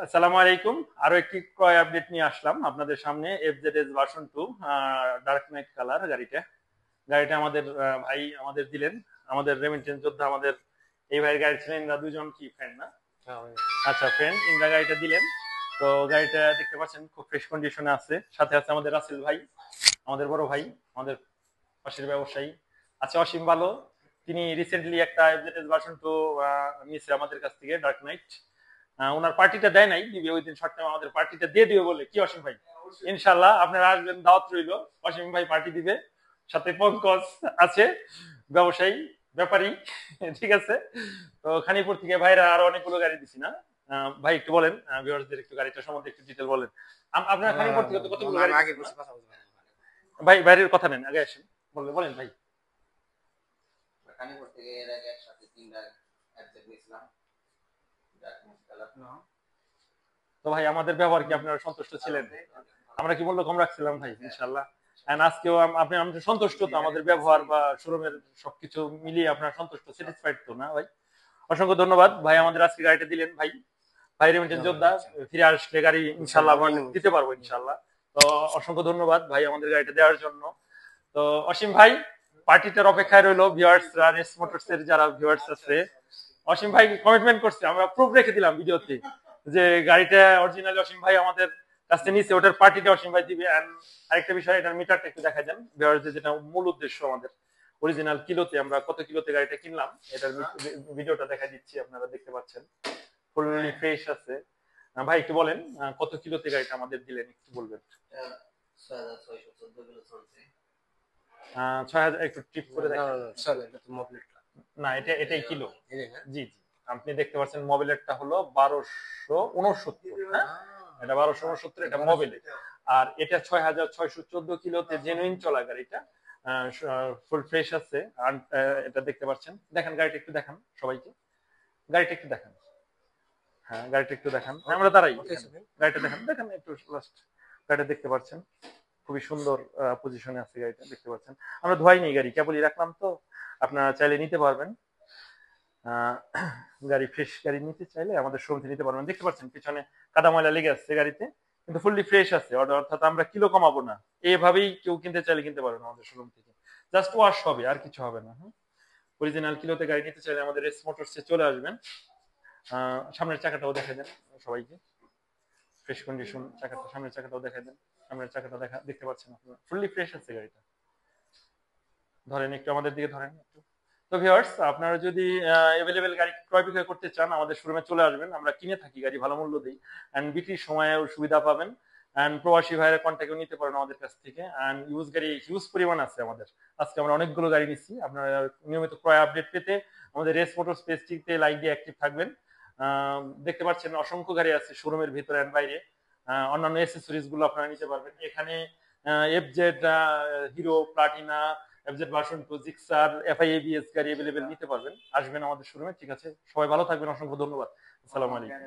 আসসালামু আলাইকুম। আরো একটি ক্রয় আপডেট নিয়ে আসলাম আপনাদের সামনে। FZS version 2 dark night colour গাড়িটা আমাদের ভাই আমাদের দিলেন। আমাদের রেমিটেন্স যোদ্ধা আমাদের এই ভাইয়ের গাড়ি ছিলেন। ইনরা দুজন কি ফ্রেন্ড না? আচ্ছা, ফ্রেন্ড। ইনরা গাড়িটা দিলেন। তো গাড়িটা দেখতে পাচ্ছেন খুব ফ্রেশ কন্ডিশনে আছে। সাথে আছে আমাদের রাসেল ভাই, আমাদের বড় ভাই, আমাদের পাশের ব্যবসায়ী আছে অসীম ভালো। তিনি রিসেন্টলি একটা এফজেডএস ভার্সন 2 নিয়েছে আমাদের কাছ থেকে, ডার্ক নাইট। ওনার পার্টিটা দেয় নাই, দিবে ওই দিন শর্ট টাইম আমাদের পার্টিটা দিয়ে দিবে বলে। কি অসীম ভাই? ইনশাল্লাহ আপনারা আসবেন, দাওয়াত রইল। অসীম ভাই পার্টি দিবে, সাথে পঙ্কজ আছে, ব্যবসায়ী, ব্যাপারী। ঠিক আছে। তো খানিপুর থেকে ভাইরা আরো অনেকগুলো গাড়ি দিছি না? ভাই একটু বলেন, ভিউয়ারদের একটু গাড়িটা সম্বন্ধে একটু ডিটেল বলেন। আপনারা খানিপুর থেকে তো কতগুলো গাড়ি আগে দিছেন না? কথা বলবো। ভাই বাইরের কথা নেন, আগে আসেন, বলেন ভাই। খানিপুর থেকে এর আগে একসাথে তিনটা অ্যাডজেক্ট নিয়েছিলাম। তো ভাই আমাদের ব্যবহার কি আপনারা সন্তুষ্ট ছিলেন? আমরা কি মূল্য কম রাখছিলাম ভাই? ইনশাল্লাহ। আজকেও আপনি আমাদের সন্তুষ্ট তো? আমাদের ব্যবহার বা শোরুমের সবকিছু মিলিয়ে আপনারা সন্তুষ্ট, স্যাটিসফাইড তো না ভাই? অসংখ্য ধন্যবাদ ভাই, আমাদের আজকে গাড়িটা দিলেন ভাই। ভাই রেমিটেন্স যোদ্ধা, ফিরে আসলে গাড়ি ইনশাল্লাহ আবার দিতে পারবো ইনশাল্লাহ। তো অসংখ্য ধন্যবাদ ভাই আমাদের গাড়িটা দেওয়ার জন্য। তো অসীম ভাই পার্টিটার অপেক্ষায় রইলো ভিউয়ার্সরা, রেস মোটরস এর যারা ভিউয়ার্স আছে। অসীম ভাই কমিটমেন্ট করছে, আমরা প্রুফ রেখে দিলাম ভিডিওতে যে গাড়িটা অরিজিনালি অসীম ভাই আমাদের কাছে নিচ্ছে, ওটার পার্টিটা অসীম ভাই দিবে। এন্ড আরেকটা বিষয়, এটার মিটারটা একটু দেখা দেন ভিউয়ার্সদের, যেটা মূল উদ্দেশ্য আমাদের। অরিজিনাল কিলোতে, আমরা কত কিলোতে গাড়িটা কিনলাম এটার ভিডিওটা দেখা দিচ্ছি, আপনারা দেখতে পাচ্ছেন ফুললি ফ্রেশ আছে। ভাই একটু বলেন কত কিলোতে গাড়িটা আমাদের দিলেন, একটু বলবেন। 6000 একটু টিপ করে দেখেন। না, এটাই কিলো। জি জি, আপনি দেখতে পাচ্ছেন মোবিলেরটা হলো 1269। হ্যাঁ, এটা 1269, এটা মোবিলে। আর এটা 6614 কিলোতে জেনুইন চলা গাড়িটা, ফুল ফ্রেশ আছে। আর এটা দেখতে পাচ্ছেন, দেখেন গাড়িটা একটু দেখান সবাইকে, গাড়িটা একটু দেখান। হ্যাঁ, গাড়িটা একটু দেখান, আমরা দাঁড়াই, গাড়িটা দেখান, দেখেন একটু লাস্ট। গাড়িটা দেখতে পাচ্ছেন খুবই সুন্দর পজিশনে আছে গাড়িটা, দেখতে পাচ্ছেন। আমরা ধোয়াই নেই গাড়ি, কেবলই রাখলাম। তো আপনারা চাইলে নিতে পারবেন, গাড়ি ফ্রেশ গাড়ি নিতে চাইলে আমাদের শোরুম থেকে নিতে পারবেন। দেখতে পাচ্ছেন পিছনে কাদা ময়লা লেগে আসছে গাড়িতে, কিন্তু ফুললি ফ্রেশ আছে। অর্থাৎ আমরা কিলো কমাবো না, এভাবেই কেউ কিনতে চাইলে কিনতে পারবেন আমাদের শোরুম থেকে। জাস্ট ওয়াশ হবে, আর কিছু হবে না। অরিজিনাল কিলোতে গাড়ি নিতে চাইলে আমাদের রেস মোটরসে চলে আসবেন। সামনের চাকাটাও দেখা দেন সবাইকে, ফ্রেশ কন্ডিশন চাকাটা, সামনের চাকাটাও দেখা দেন। সামনের চাকাটা দেখতে পাচ্ছেন আপনারা, ফুললি ফ্রেশ আছে গাড়িটা। ধরেন একটু আমাদের দিকে ধরেন একটু। তো ভিউয়ার্স, আপনারা যদি अवेलेबल গাড়ি ক্রয় বিক্রয় করতে চান আমাদের শোরুমে চলে আসবেন। আমরা কিনে থাকি গাড়ি, ভালো মূল্য দেই। এন্ড বিক্রির সময়ে সুবিধা পাবেন। এন্ড প্রবাসী ভাইয়েরা কন্টাক্টও নিতে পারেন আমাদের কাছ থেকে। এন্ড ইউজ গাড়ি হিউজ পরিমাণ আছে আমাদের। আজকে আমরা অনেকগুলো গাড়ি নিচ্ছি। আপনারা নিয়মিত ক্রয় আপডেট পেতে আমাদের রেস মোটরস পেজটিতে লাইক দিয়ে অ্যাক্টিভ থাকবেন। দেখতে পাচ্ছেন অসংখ্য গাড়ি আছে শোরুমের ভিতরে এন্ড বাইরে। অন্যান্য অ্যাক্সেসরিজ গুলো আপনারা নিতে পারবেন এখানে। FZ, hero, Platina, FZ version 2, Gixxer, FI ABS গাড়ি अवेलेबल নিতে পারবেন। আসবেন আমাদের শোরুমে। ঠিক আছে, সবাই ভালো থাকবেন, অসংখ্য ধন্যবাদ। আসসালামু আলাইকুম।